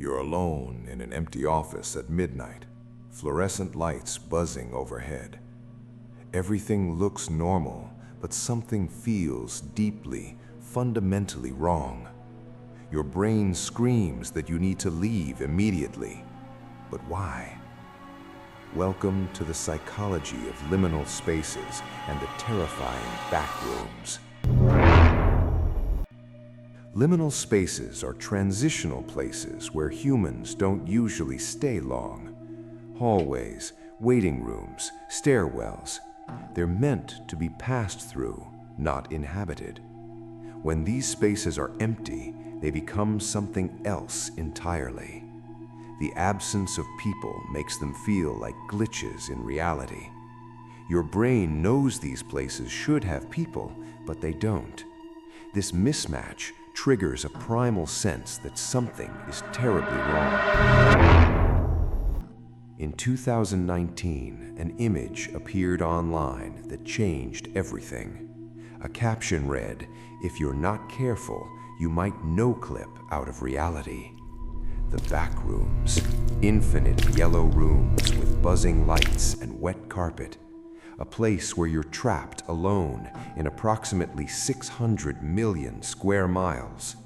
You're alone in an empty office at midnight, fluorescent lights buzzing overhead. Everything looks normal, but something feels deeply, fundamentally wrong. Your brain screams that you need to leave immediately. But why? Welcome to the psychology of liminal spaces and the terrifying backrooms. Liminal spaces are transitional places where humans don't usually stay long. Hallways, waiting rooms, stairwells. They're meant to be passed through, not inhabited. When these spaces are empty, they become something else entirely. The absence of people makes them feel like glitches in reality. Your brain knows these places should have people, but they don't. This mismatch triggers a primal sense that something is terribly wrong. In 2019, an image appeared online that changed everything. A caption read, "If you're not careful, you might noclip out of reality." The backrooms, infinite yellow rooms with buzzing lights and wet carpet. A place where you're trapped alone in approximately 600 million square miles.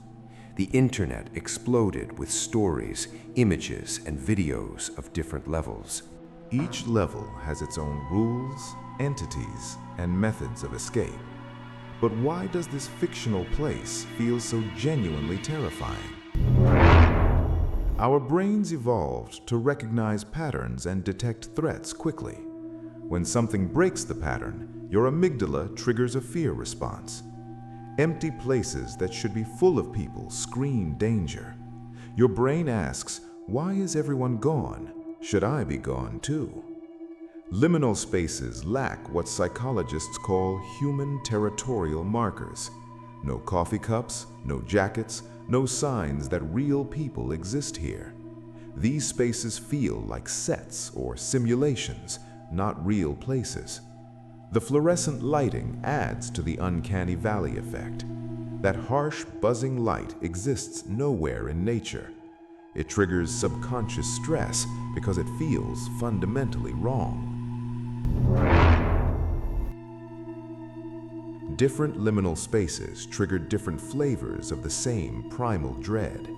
The internet exploded with stories, images, and videos of different levels. Each level has its own rules, entities, and methods of escape. But why does this fictional place feel so genuinely terrifying? Our brains evolved to recognize patterns and detect threats quickly. When something breaks the pattern, your amygdala triggers a fear response. Empty places that should be full of people scream danger. Your brain asks, "Why is everyone gone? Should I be gone too?" Liminal spaces lack what psychologists call human territorial markers. No coffee cups, no jackets, no signs that real people exist here. These spaces feel like sets or simulations, not real places. The fluorescent lighting adds to the uncanny valley effect. That harsh, buzzing light exists nowhere in nature. It triggers subconscious stress because it feels fundamentally wrong. Different liminal spaces trigger different flavors of the same primal dread.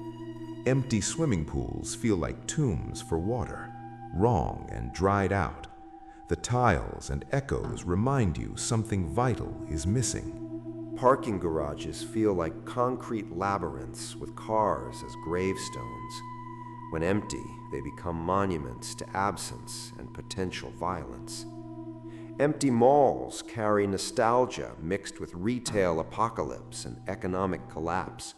Empty swimming pools feel like tombs for water, wrong and dried out. The tiles and echoes remind you something vital is missing. Parking garages feel like concrete labyrinths with cars as gravestones. When empty, they become monuments to absence and potential violence. Empty malls carry nostalgia mixed with retail apocalypse and economic collapse.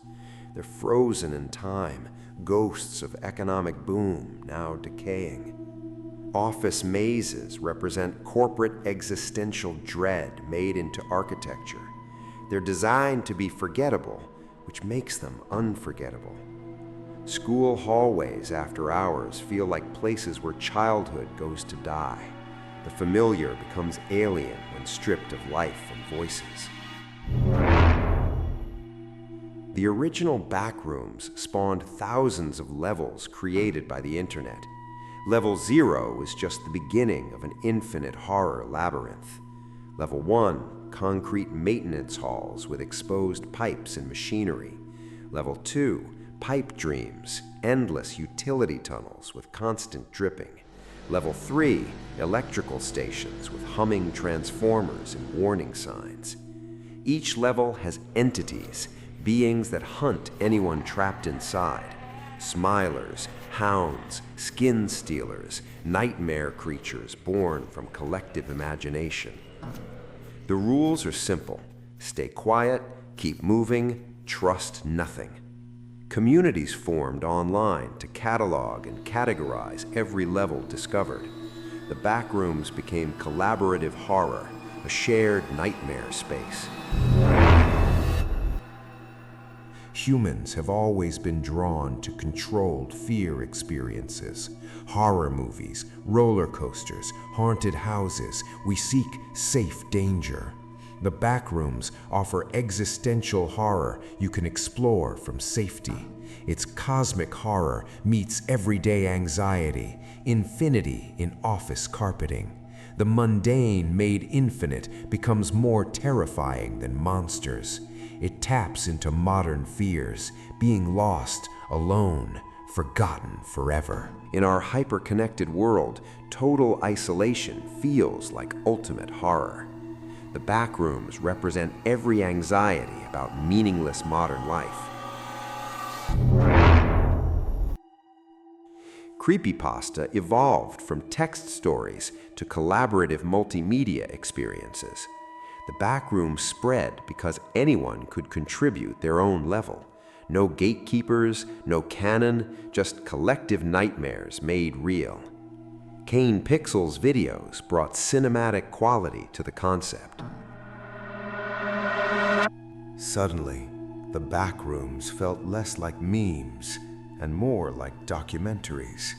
They're frozen in time, ghosts of economic boom now decaying. Office mazes represent corporate existential dread made into architecture. They're designed to be forgettable, which makes them unforgettable. School hallways after hours feel like places where childhood goes to die. The familiar becomes alien when stripped of life and voices. The original backrooms spawned thousands of levels created by the internet. Level 0 is just the beginning of an infinite horror labyrinth. Level 1, concrete maintenance halls with exposed pipes and machinery. Level 2, pipe dreams, endless utility tunnels with constant dripping. Level 3, electrical stations with humming transformers and warning signs. Each level has entities, beings that hunt anyone trapped inside. Smilers, hounds, skin stealers, nightmare creatures born from collective imagination. The rules are simple. Stay quiet, keep moving, trust nothing. Communities formed online to catalog and categorize every level discovered. The backrooms became collaborative horror, a shared nightmare space. Humans have always been drawn to controlled fear experiences. Horror movies, roller coasters, haunted houses. We seek safe danger. The backrooms offer existential horror you can explore from safety. It's cosmic horror meets everyday anxiety, infinity in office carpeting. The mundane made infinite becomes more terrifying than monsters. It taps into modern fears, being lost, alone, forgotten forever. In our hyper-connected world, total isolation feels like ultimate horror. The backrooms represent every anxiety about meaningless modern life. Creepypasta evolved from text stories to collaborative multimedia experiences. The backrooms spread because anyone could contribute their own level. No gatekeepers, no canon, just collective nightmares made real. Kane Pixels videos brought cinematic quality to the concept. Suddenly, the backrooms felt less like memes and more like documentaries.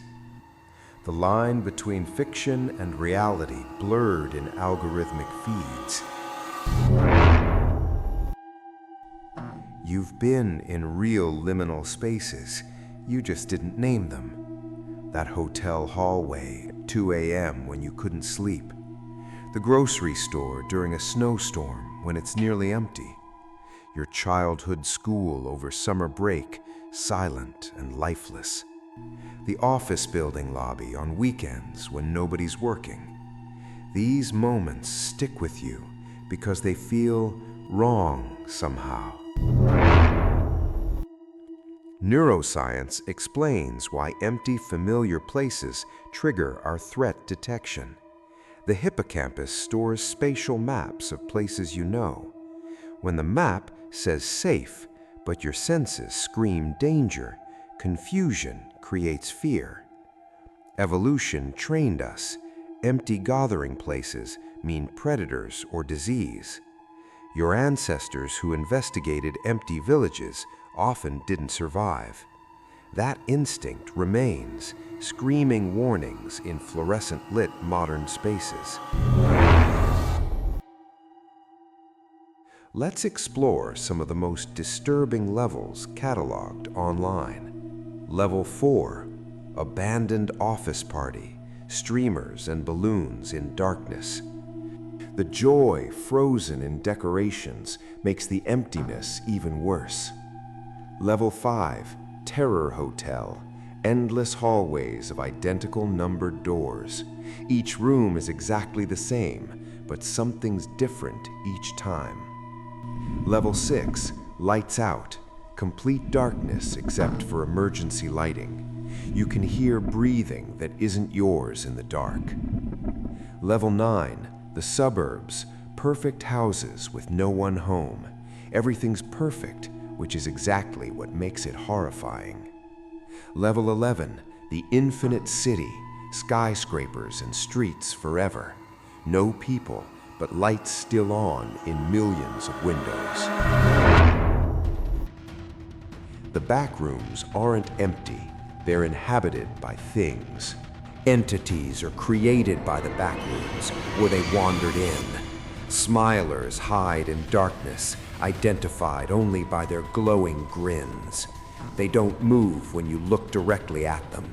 The line between fiction and reality blurred in algorithmic feeds. You've been in real liminal spaces, you just didn't name them. That hotel hallway at 2 a.m. when you couldn't sleep. The grocery store during a snowstorm when it's nearly empty. Your childhood school over summer break, silent and lifeless. The office building lobby on weekends when nobody's working. These moments stick with you because they feel wrong somehow. Neuroscience explains why empty, familiar places trigger our threat detection. The hippocampus stores spatial maps of places you know. When the map says safe, but your senses scream danger, confusion creates fear. Evolution trained us. Empty gathering places mean predators or disease. Your ancestors who investigated empty villages often didn't survive. That instinct remains, screaming warnings in fluorescent-lit modern spaces. Let's explore some of the most disturbing levels cataloged online. Level 4, abandoned office party, streamers and balloons in darkness. The joy frozen in decorations makes the emptiness even worse. Level 5, terror hotel, endless hallways of identical numbered doors. Each room is exactly the same, but something's different each time. Level 6, lights out, complete darkness except for emergency lighting. You can hear breathing that isn't yours in the dark. Level 9, the suburbs, perfect houses with no one home. Everything's perfect, which is exactly what makes it horrifying. Level 11, the infinite city, skyscrapers and streets forever. No people, but lights still on in millions of windows. The backrooms aren't empty, they're inhabited by things. Entities are created by the backrooms where they wandered in. Smilers hide in darkness, identified only by their glowing grins. They don't move when you look directly at them.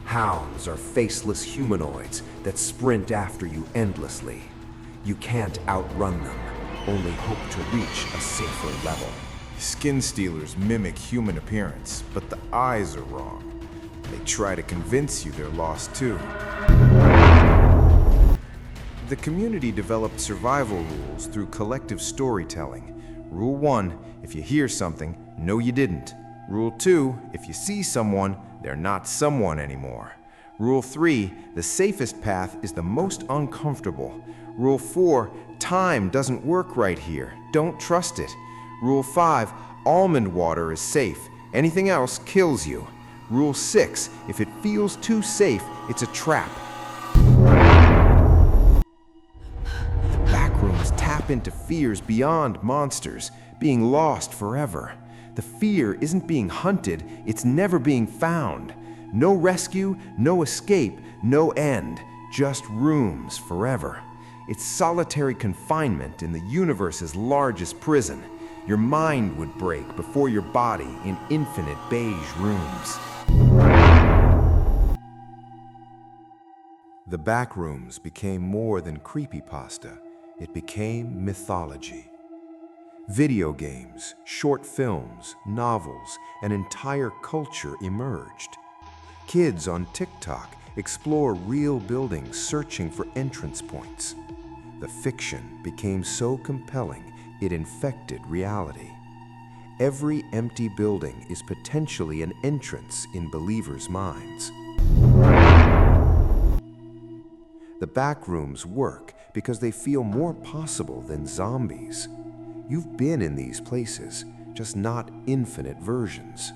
Hounds are faceless humanoids that sprint after you endlessly. You can't outrun them, only hope to reach a safer level. Skin stealers mimic human appearance, but the eyes are wrong. They try to convince you they're lost too. The community developed survival rules through collective storytelling. Rule 1, if you hear something, know you didn't. Rule 2, if you see someone, they're not someone anymore. Rule 3, the safest path is the most uncomfortable. Rule 4, time doesn't work right here. Don't trust it. Rule 5, almond water is safe. Anything else kills you. Rule 6, if it feels too safe, it's a trap. The backrooms tap into fears beyond monsters, being lost forever. The fear isn't being hunted, it's never being found. No rescue, no escape, no end, just rooms forever. It's solitary confinement in the universe's largest prison. Your mind would break before your body in infinite beige rooms. The Backrooms became more than creepypasta. It became mythology. Video games, short films, novels, an entire culture emerged. Kids on TikTok explore real buildings searching for entrance points. The fiction became so compelling it infected reality. Every empty building is potentially an entrance in believers' minds. The Backrooms work because they feel more possible than zombies. You've been in these places, just not infinite versions.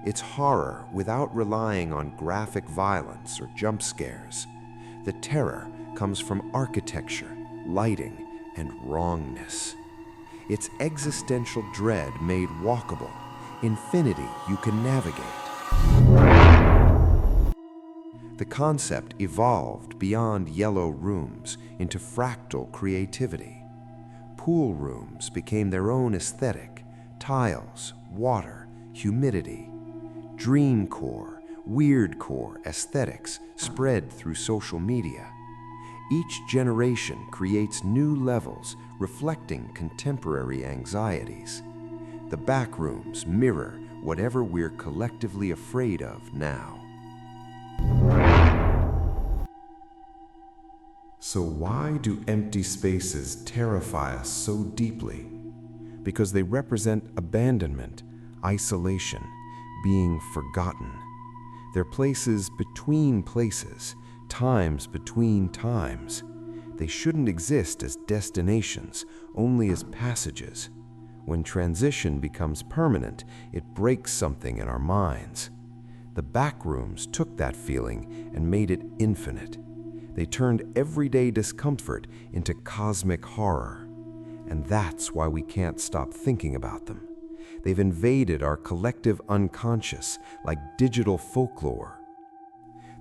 It's horror without relying on graphic violence or jump scares. The terror comes from architecture, lighting, and wrongness. It's existential dread made walkable, infinity you can navigate. The concept evolved beyond yellow rooms into fractal creativity. Pool rooms became their own aesthetic: tiles, water, humidity. Dreamcore, weirdcore aesthetics spread through social media. Each generation creates new levels reflecting contemporary anxieties. The Backrooms mirror whatever we're collectively afraid of now. So why do empty spaces terrify us so deeply? Because they represent abandonment, isolation, being forgotten. They're places between places, times between times. They shouldn't exist as destinations, only as passages. When transition becomes permanent, it breaks something in our minds. The Backrooms took that feeling and made it infinite. They turned everyday discomfort into cosmic horror. And that's why we can't stop thinking about them. They've invaded our collective unconscious like digital folklore.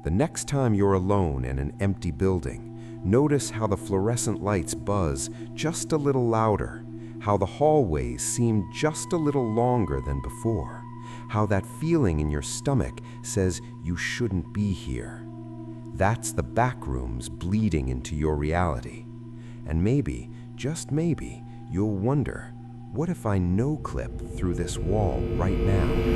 The next time you're alone in an empty building, notice how the fluorescent lights buzz just a little louder, how the hallways seem just a little longer than before, how that feeling in your stomach says you shouldn't be here. That's the Backrooms bleeding into your reality. And maybe, just maybe, you'll wonder, what if I noclip through this wall right now?